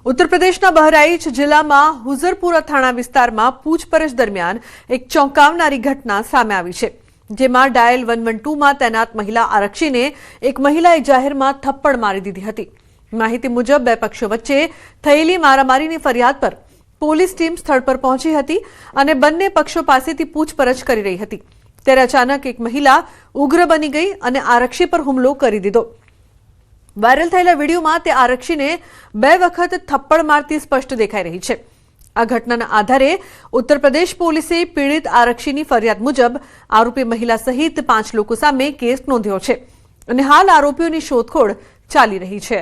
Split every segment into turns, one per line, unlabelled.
उत्तर प्रदेशના બહરાઈચ જિલ્લામાં હુઝરપુરા થાણા વિસ્તારમાં પૂછપરછ દરમિયાન એક ચોંકાવનારી ઘટના સામે આવી છે, જેમાં ડાયલ 112માં તૈનાત મહિલા આરક્ષીને એક મહિલાએ જાહેરમાં થપ્પડ મારી દીધી હતી। માહિતી મુજબ બે પક્ષો વચ્ચે થયેલી મારામારીની ફરિયાદ પર પોલીસ ટીમ સ્થળ પર પહોંચી હતી અને બંને પક્ષો પાસેથી પૂછપરછ કરી રહી હતી। ત્યારે અચાનક એક મહિલા ઉગ્ર બની ગઈ અને આરક્ષી પર હુમલો કરી દીધો। વાયરલ થયેલા વિડીયોમાં તે આરક્ષીને બે વખત થપ્પડ મારતી સ્પષ્ટ દેખાઈ રહી છે। આ ઘટનાના આધારે ઉત્તર પ્રદેશ પોલીસે પીડિત આરક્ષીની ફરિયાદ મુજબ આરોપી મહિલા સહિત 5 લોકો સામે કેસ નોંધ્યો છે અને હાલ આરોપીઓની શોધખોળ ચાલી રહી છે।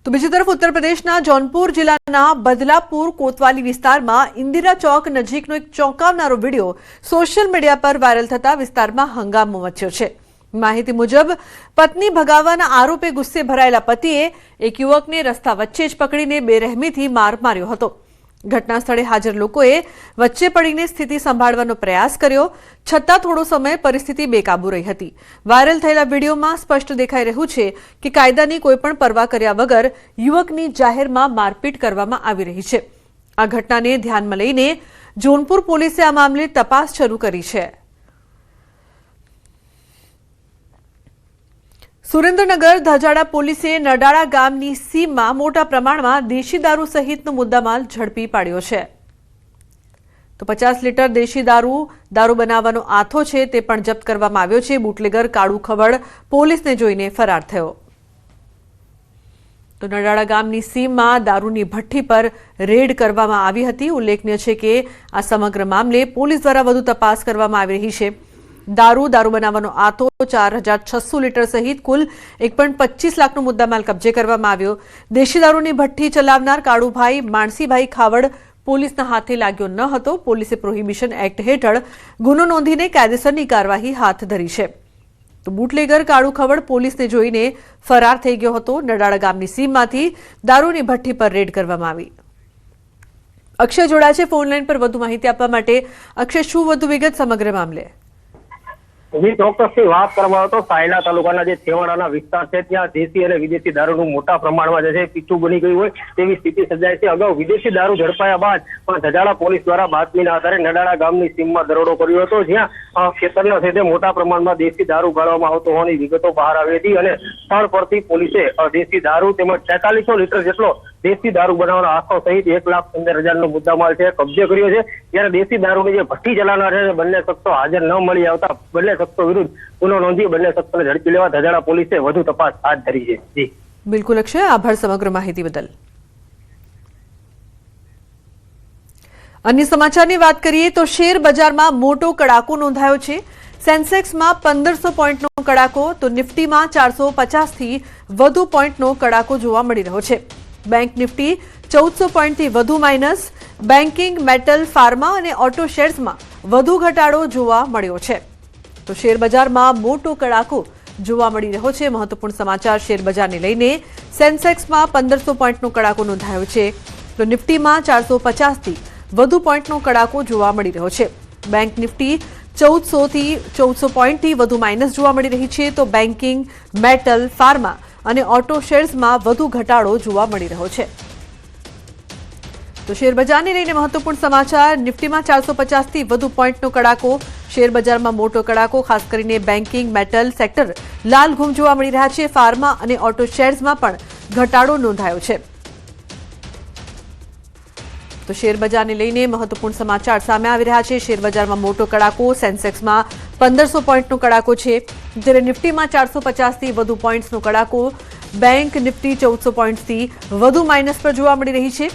તો બીજી તરફ ઉત્તર પ્રદેશના જૌનપુર જિલ્લાના બદલાપુર કોતવાલી વિસ્તારમાં ઇન્દિરા ચોક નજીકનો એક ચોંકાવનારો વિડીયો સોશિયલ મીડિયા પર વાયરલ થતા વિસ્તારમાં હંગામો મચ્યો છે। માહિતી મુજબ પત્ની ભગાવવાના આરોપે ગુસ્સે ભરાયેલા પતિએ એક યુવકને રસ્તા વચ્ચે જ પકડીને બેરહેમીથી માર માર્યો હતો। ઘટના સ્થળે હાજર લોકોએ વચ્ચે પડીને સ્થિતિ સંભાળવાનો પ્રયાસ કર્યો, છતાં થોડો સમય પરિસ્થિતિ બેકાબૂ રહી હતી। વાયરલ થયેલા વિડીયોમાં સ્પષ્ટ દેખાઈ રહ્યું છે કે કાયદાની કોઈપણ પરવા કર્યા વગર યુવકની જાહેરમાં મારપીટ કરવામાં આવી રહી છે। આ ઘટનાને ધ્યાનમાં લઈને જૌનપુર પોલીસે આ મામલે તપાસ શરૂ કરી છે। સુરેન્દ્રનગર ધજાડા પોલીસે નડાળા ગામની સીમમાં મોટા પ્રમાણમાં દેશી દારૂ સહિતનો મુદ્દામાલ ઝડપી પાડ્યો છે। તો 50 લીટર દેશી દારૂ બનાવવાનો આથો છે તે પણ જપ્ત કરવામાં આવ્યો છે। બુટલેગર કાળુ ખવડ પોલીસને જોઈને ફરાર થયો। તો નડાળા ગામની સીમમાં દારૂની ભઠ્ઠી પર રેડ કરવામાં આવી હતી। ઉલ્લેખનીય છે કે આ સમગ્ર મામલે પોલીસ દ્વારા વધુ તપાસ કરવામાં આવી રહી છે। દારૂ બનાવવાનો આથો 4600 લીટર સહિત કુલ 1.25 લાખનો મુદ્દામાલ કબજે કરવામાં આવ્યો। દેશી દારૂની ભઠ્ઠી ચલાવનાર કાળુભાઈ માણસીભાઈ ખાવડ પોલીસના હાથે લાગ્યો ન હતો। પોલીસે પ્રોહિબિશન એક્ટ હેઠળ ગુનો નોંધીને કાયદેસરની કાર્યવાહી હાથ ધરી છે। તો બુટલેગર કાળુ ખવડ પોલીસને જોઈને ફરાર થઈ ગયો હતો। નડાળા ગામની સીમમાંથી દારૂની ભઠ્ઠી પર રેડ કરવામાં આવી। અક્ષય જોડાયા છે ફોનલાઈન પર વધુ માહિતી આપવા માટે। અક્ષય, શું વધુ વિગત સમગ્ર મામલે?
ચોક્કસથી વાત કરવામાં આવે તો સાયલા તાલુકાના જે છેવાડાના વિસ્તાર છે ત્યાં દેશી અને વિદેશી દારૂનું મોટા પ્રમાણમાં જે છે પીછું બની ગયું હોય તેવી સ્થિતિ સર્જાય છે। અગાઉ વિદેશી દારૂ ઝડપાયા બાદ પણ ધજાડા પોલીસ દ્વારા બાતમીના આધારે નડાળા ગામની સીમમાં દરોડો કર્યો હતો, જ્યાં ખેતરના છે મોટા પ્રમાણમાં દેશી દારૂ ગાળવામાં આવતો હોવાની વિગતો બહાર આવી હતી અને સ્થળ પરથી પોલીસે દેશી દારૂ તેમજ 4300 લીટર જેટલો દેશી દારૂ બનાવવાનો આખો સહિત 1,15,000નો મુદ્દામાલ છે કબજે કર્યો છે। ત્યારે દેશી દારૂની જે ભઠ્ઠી ચલાવનાર છે બંને શખ્સો હાજર ન મળી આવતા બંને શખ્સો વિરુદ્ધ ગુનો નોંધી બંને શખ્સોને ઝડપી લેવા ધજાડા પોલીસે વધુ તપાસ હાથ ધરી છે। જી
બિલકુલ અક્ષય, આભાર સમગ્ર માહિતી બદલ। અન્ય સમાચારની વાત કરીએ તો શેર બજારમાં મોટો કડાકો નોંધાયો છે। સેન્સેક્સમાં 1500 પોઈન્ટનો કડાકો તો નિફ્ટીમાં 450થી વધુ પોઈન્ટનો કડાકો જોવા મળી રહ્યો છે। બેંક નિફ્ટી 1400 પોઈન્ટથી વધુ માઇનસ। બેન્કિંગ, મેટલ, ફાર્મા અને ઓટો શેર્સમાં વધુ ઘટાડો જોવા મળ્યો છે। તો શેર બજારમાં મોટો કડાકો જોવા મળી રહ્યો છે। મહત્વપૂર્ણ સમાચાર શેર બજારને લઈને સેન્સેક્સમાં 1500 પોઈન્ટનો કડાકો નોંધાયો છે તો નિફ્ટીમાં 450થી વધુ પોઈન્ટનો કડાકો જોવા મળી રહ્યો છે। બેંક નિફ્ટી 1400 પોઈન્ટથી વધુ માઇનસ જોવા મળી રહી છે તો બેન્કિંગ, મેટલ, ફાર્મા અને ઓટો શેર્સમાં વધુ ઘટાડો જોવા મળી રહ્યો છે। તો શેર બજારને લઈને મહત્વપૂર્ણ સમાચાર, નિફ્ટીમાં 450થી વધુ પોઈન્ટનો કડાકો। શેર બજારમાં મોટો કડાકો, ખાસ કરીને બેન્કિંગ, મેટલ સેક્ટર લાલ ઘૂમ જોવા મળી રહ્યા છે। ફાર્મા અને ઓટો શેર્સમાં પણ ઘટાડો નોંધાયો છે। તો શેર બજારને લઈને મહત્વપૂર્ણ સમાચાર સામે આવી રહ્યા છે। શેર બજારમાં મોટો કડાકો, સેન્સેક્સમાં 1500 પોઈન્ટનો કડાકો છે, જ્યારે નિફ્ટીમાં 450થી વધુ પોઈન્ટ્સનો કડાકો। બેંક નિફ્ટી 1400 પોઈન્ટથી વધુ માઇનસ પર જોવા મળી રહી છે।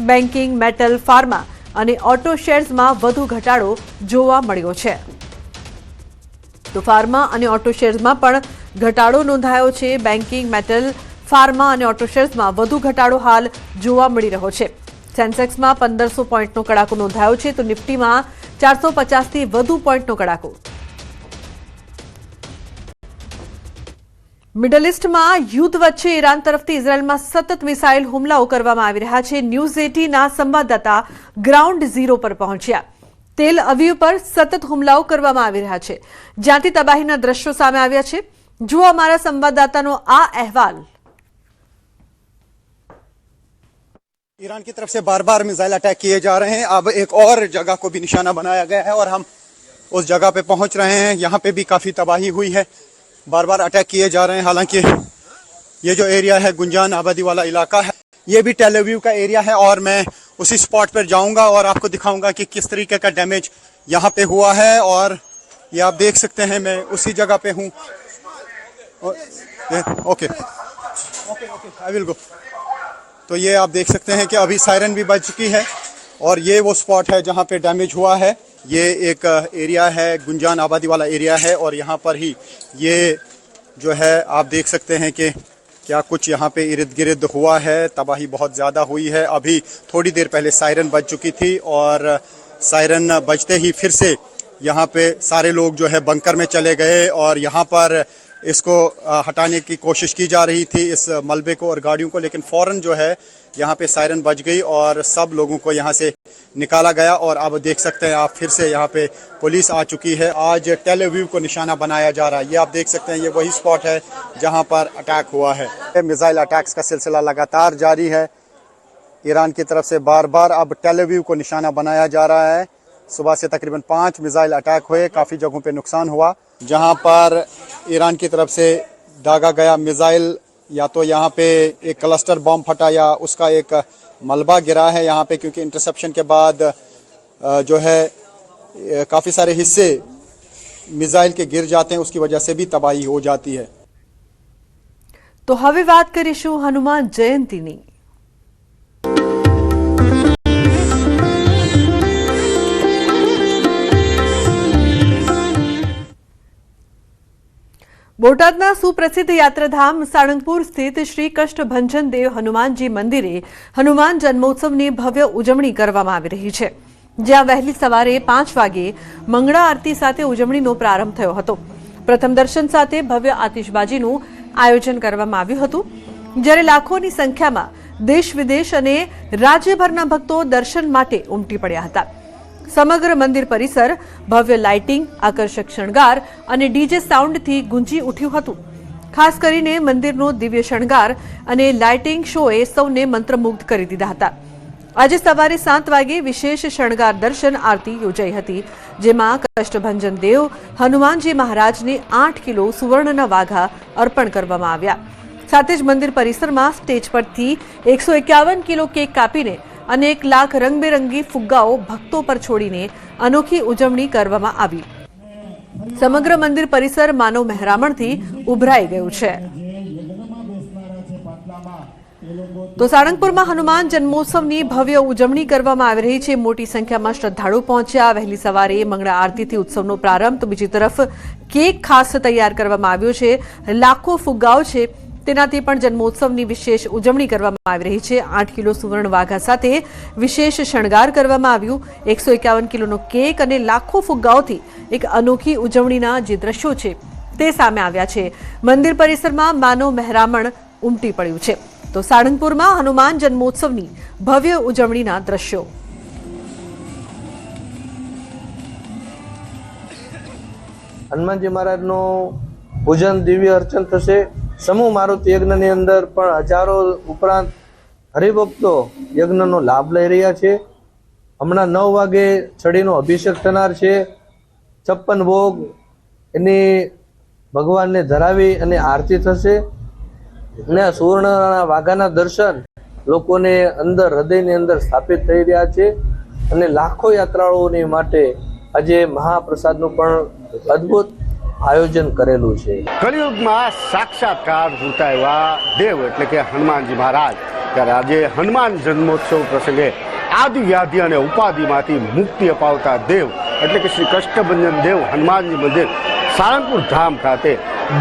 બેન્કિંગ, મેટલ, ફાર્મા અને ઓટો શેર્સમાં વધુ ઘટાડો જોવા મળ્યો છે। તો ફાર્મા અને ઓટો શેર્સમાં પણ ઘટાડો નોંધાયો છે। બેન્કિંગ, મેટલ, ફાર્મા અને ઓટો શેર્સમાં વધુ ઘટાડો હાલ જોવા મળી રહ્યો છે। સેન્સેક્સમાં 1500 પોઈન્ટનો કડાકો નોંધાયો છે તો નિફ્ટીમાં 450થી વધુ પોઈન્ટનો કડાકો। મિડલ ઇસ્ટમાં યુદ્ધ વચ્ચે ઈરાન તરફથી ઇઝરાયેલમાં સતત મિસાઇલ હુમલાઓ કરવામાં આવી રહ્યા છે। ન્યૂઝ 18ના સંવાદદાતા ગ્રાઉન્ડ ઝીરો પર પહોંચ્યા। તેલ અવીવ પર સતત હુમલાઓ કરવામાં આવી રહ્યા છે, જ્યાંથી તબાહીના દ્રશ્યો સામે આવ્યા છે। જુઓ અમારા સંવાદદાતાનો આ અહેવાલ।
ईरान की तरफ से बार बार मिसाइल अटैक किए जा रहे हैं। अब एक और जगह को भी निशाना बनाया गया है और हम उस जगह पे पहुंच रहे हैं। यहाँ पे भी काफ़ी तबाही हुई है, बार बार अटैक किए जा रहे हैं। हालांकि ये जो एरिया है गुंजान आबादी वाला इलाका है, ये भी टेल अवीव का एरिया है और मैं उसी स्पॉट पर जाऊंगा और आपको दिखाऊंगा कि किस तरीके का डैमेज यहाँ पे हुआ है। और ये आप देख सकते हैं, मैं उसी जगह पे हूँ। Okay, I will go. तो ये आप देख सकते हैं कि अभी सायरन भी बज चुकी है और ये वो स्पॉट है जहाँ पे डैमेज हुआ है। ये एक एरिया है, गुंजान आबादी वाला एरिया है और यहाँ पर ही ये जो है आप देख सकते हैं कि क्या कुछ यहाँ पे इर्द गिर्द हुआ है। तबाही बहुत ज़्यादा हुई है। अभी थोड़ी देर पहले सायरन बज चुकी थी और सायरन बजते ही फिर से यहाँ पे सारे लोग जो है बंकर में चले गए और यहाँ पर इसको हटाने की कोशिश की जा रही थी, इस मलबे को और गाड़ियों को, लेकिन फ़ौरन जो है यहाँ पे सायरन बज गई और सब लोगों को यहाँ से निकाला गया। और अब देख सकते हैं आप, फिर से यहाँ पे पुलिस आ चुकी है। आज टेल अवीव को निशाना बनाया जा रहा है। ये आप देख सकते हैं, ये वही स्पॉट है जहाँ पर अटैक हुआ है। मिसाइल अटैक्स का सिलसिला लगातार जारी है। ईरान की तरफ से बार बार अब टेल अवीव को निशाना बनाया जा रहा है। सुबह से तकरीबन 5 मिसाइल अटैक हुए, काफ़ी जगहों पे नुकसान हुआ। जहां पर ईरान की तरफ से दागा गया मिसाइल, या तो यहाँ पे एक क्लस्टर बॉम्ब फटा या उसका एक मलबा गिरा है यहाँ पे, क्योंकि इंटरसेप्शन के बाद जो है काफ़ी सारे हिस्से मिसाइल के गिर जाते हैं, उसकी वजह से भी तबाही हो जाती है।
तो हवे बात करीशुं हनुमान जयंतीनी। બોટાદના સુપ્રસિદ્ધ યાત્રાધામ સાળંગપુર સ્થિત શ્રી કષ્ટભંજન દેવ હનુમાનજી મંદિરે હનુમાન જન્મોત્સવની ભવ્ય ઉજવણી કરવામાં આવી રહી છે, જ્યાં વહેલી સવારે 5 વાગે મંગળા આરતી સાથે ઉજવણીનો પ્રારંભ થયો હતો। પ્રથમ દર્શન સાથે ભવ્ય આતિશબાજીનું આયોજન કરવામાં આવ્યું હતું, જ્યારે લાખોની સંખ્યામાં દેશ વિદેશ અને રાજ્યભરના ભક્તો દર્શન માટે ઉમટી પડ્યા હતા। સમગ્ર મંદિર પરિસર ભવ્ય લાઇટિંગ, આકર્ષક શણગાર અને ડીજે સાઉન્ડથી ગુંજી ઉઠ્યું હતું। ખાસ કરીને મંદિરનો દિવ્ય શણગાર અને લાઇટિંગ શોએ સૌને મંત્રમુગ્ધ કરી દીધા હતા। આજે સવારે 7 વાગે વિશેષ શણગાર દર્શન આરતી યોજાઈ હતી, જેમાં કષ્ટભંજન દેવ હનુમાનજી મહારાજને 8 કિલો સુવર્ણના વાઘા અર્પણ કરવામાં આવ્યા। સાથે જ મંદિર પરિસરમાં સ્ટેજ પરથી 151 કિલો કેક કાપીને અને 1 લાખ રંગબેરંગી ફુગ્ગાઓ ભક્તો પર છોડીને અનોખી ઉજવણી કરવામાં આવી। સમગ્ર મંદિર પરિસર માનવ મહેરામણથી ઉભરાઈ ગયું છે। તો સાળંગપુરમાં હનુમાન જન્મોત્સવની ભવ્ય ઉજવણી કરવામાં આવી રહી છે। મોટી સંખ્યામાં શ્રદ્ધાળુ પહોંચ્યા। વહેલી સવારે મંગળા આરતીથી ઉત્સવનો પ્રારંભ, તો બીજી તરફ કેક ખાસ તૈયાર કરવામાં આવ્યો છે। લાખો ફુગ્ગાઓ છે, તેનાથી પણ જન્મોત્સવની વિશેષ ઉજવણી કરવામાં આવી રહી છે। 8 કિલો સુવર્ણ વાઘા સાથે વિશેષ શણગાર કરવામાં આવ્યું। 151 કિલોનો કેક અને લાખો ફુગ્ગાઓથી એક અનોખી ઉજવણીના જે દ્રશ્યો છે તે સામે આવ્યા છે। મંદિર પરિસરમાં માનવ મહેરામણ ઉમટી પડ્યું છે। તો સાળંગપુરમાં હનુમાન જન્મોત્સવની ભવ્ય ઉજવણીના દ્રશ્યો।
હનુમાનજી મહારાજનો પૂજન દિવ્ય અર્ચન થશે। સમૂહ મારુતિ યજ્ઞની અંદર પણ હજારો ઉપરાંત હરિભક્તો યજ્ઞનો લાભ લઈ રહ્યા છે। હમણાં 9 વાગે છડીનો અભિષેક થનાર છે। 56 ભોગ એની ભગવાનને ધરાવી અને આરતી થશે અને સુવર્ણના વાઘાના દર્શન લોકોને અંદર હૃદયની અંદર સ્થાપિત થઈ રહ્યા છે અને લાખો યાત્રાળુઓની માટે આજે મહાપ્રસાદનું પણ અદ્ભુત આયોજન કરેલું છે।
કલિયુગમાં સાક્ષાત્કાર થતા એવા દેવ એટલે કે હનુમાનજી મહારાજ, ત્યારે આજે હનુમાન જન્મોત્સવ પ્રસંગે આદિ વ્યાધિ અને ઉપાધિમાંથી મુક્તિ અપાવતા દેવ એટલે કે શ્રી કષ્ટભંજન દેવ હનુમાનજી મંદિર સાળંગપુર ધામ ખાતે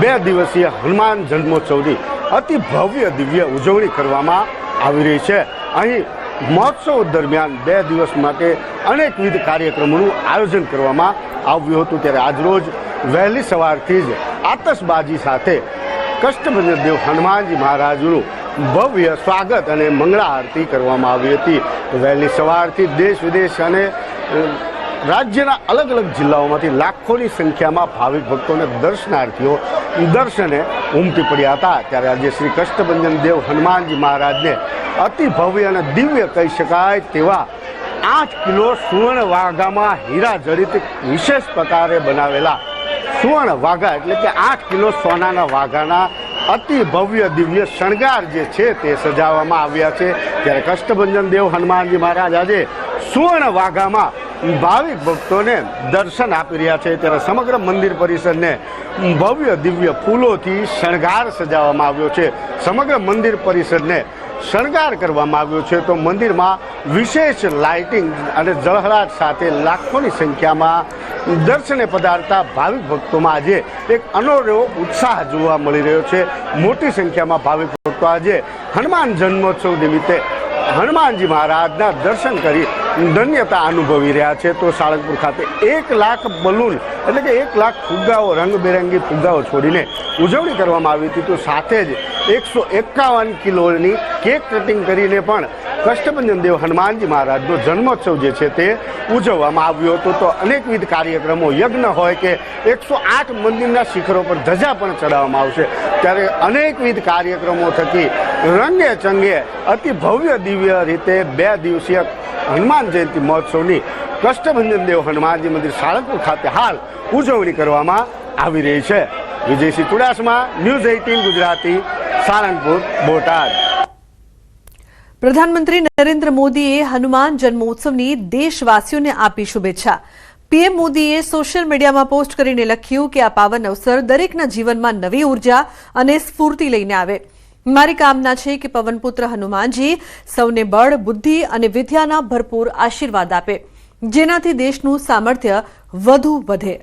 2 દિવસીય હનુમાન જન્મોત્સવની અતિ ભવ્ય દિવ્ય ઉજવણી કરવામાં આવી રહી છે। અહીં મહોત્સવ દરમિયાન 2 દિવસ માટે અનેકવિધ કાર્યક્રમોનું આયોજન કરવામાં આવ્યું હતું। ત્યારે આજરોજ વહેલી સવારથી જ આતશબાજી સાથે કષ્ટભંજન દેવ હનુમાનજી મહારાજનું ભવ્ય સ્વાગત અને મંગળા આરતી કરવામાં આવી હતી। તો વહેલી સવારથી દેશ વિદેશ અને રાજ્યના અલગ અલગ જિલ્લાઓમાંથી લાખોની સંખ્યામાં ભાવિક ભક્તોને દર્શનાર્થીઓ દર્શને ઉમટી પડ્યા હતા। ત્યારે આજે શ્રી કષ્ટભંજન દેવ હનુમાનજી મહારાજને અતિ ભવ્ય અને દિવ્ય કહી શકાય તેવા 8 કિલો સુવર્ણ વાઘામાં હીરા જડિત વિશેષ પ્રકારે બનાવેલા સુવર્ણ વાઘા એટલે કે 8 કિલો સોનાના વાઘાના અતિ ભવ્ય દિવ્ય શણગાર જે છે તે સજાવવામાં આવ્યા છે। ત્યારે કષ્ટભંજન દેવ હનુમાનજી મહારાજ આજે સુવર્ણ વાઘામાં ભાવિક ભક્તોને દર્શન આપી રહ્યા છે। ત્યારે સમગ્ર મંદિર પરિસરને ભવ્ય દિવ્ય ફૂલોથી શણગાર સજાવવામાં આવ્યો છે। સમગ્ર મંદિર પરિસરને શણગાર કરવામાં આવ્યો છે તો મંદિરમાં વિશેષ લાઇટિંગ અને ઝળહળાટ સાથે લાખોની સંખ્યામાં દર્શને પધારતા ભાવિક ભક્તોમાં આજે એક અનોખો ઉત્સાહ જોવા મળી રહ્યો છે। મોટી સંખ્યામાં ભાવિક ભક્તો આજે હનુમાન જન્મોત્સવ નિમિત્તે હનુમાનજી મહારાજના દર્શન કરી ધન્યતા અનુભવી રહ્યા છે। તો સાળંગપુર ખાતે 1 લાખ બલૂન એટલે કે 1 લાખ ફુગ્ગાઓ રંગબેરંગી ફુગ્ગાઓ છોડીને ઉજવણી કરવામાં આવી હતી તો સાથે જ 151 કિલોની કેક કટિંગ કરીને પણ કષ્ટભંજન દેવ હનુમાનજી મહારાજનો જન્મોત્સવ જે છે તે ઉજવવામાં આવ્યો હતો। તો અનેકવિધ કાર્યક્રમો યજ્ઞ હોય કે 108 મંદિરના શિખરો પર ધજા પણ ચડાવવામાં આવશે। ત્યારે અનેકવિધ કાર્યક્રમો થકી રંગે ચંગે અતિ ભવ્ય દિવ્ય રીતે 2 દિવસીય હનુમાન જયંતિ મહોત્સવની કષ્ટભંજન દેવ હનુમાનજી મંદિર સાળંગપુર ખાતે હાલ ઉજવણી કરવામાં આવી રહી છે। વિજયસિંહ ચુડાસમા, ન્યૂઝ 18 ગુજરાતી, સાળંગપુર, બોટાદ।
પ્રધાનમંત્રી નરેન્દ્ર મોદીએ હનુમાન જન્મોત્સવની દેશવાસીઓને આપી શુભેચ્છા। પીએમ મોદીએ સોશિયલ મીડિયામાં પોસ્ટ કરીને લખ્યું કે આ પાવન અવસર દરેકના જીવનમાં નવી ઉર્જા અને સ્ફૂર્તિ લઈને આવે। મારી કામના છે કે પવનપુત્ર હનુમાનજી સૌને બળ, બુદ્ધિ અને વિદ્યાના ભરપૂર આશીર્વાદ આપે, જેનાથી દેશનું સામર્થ્ય વધુ વધે।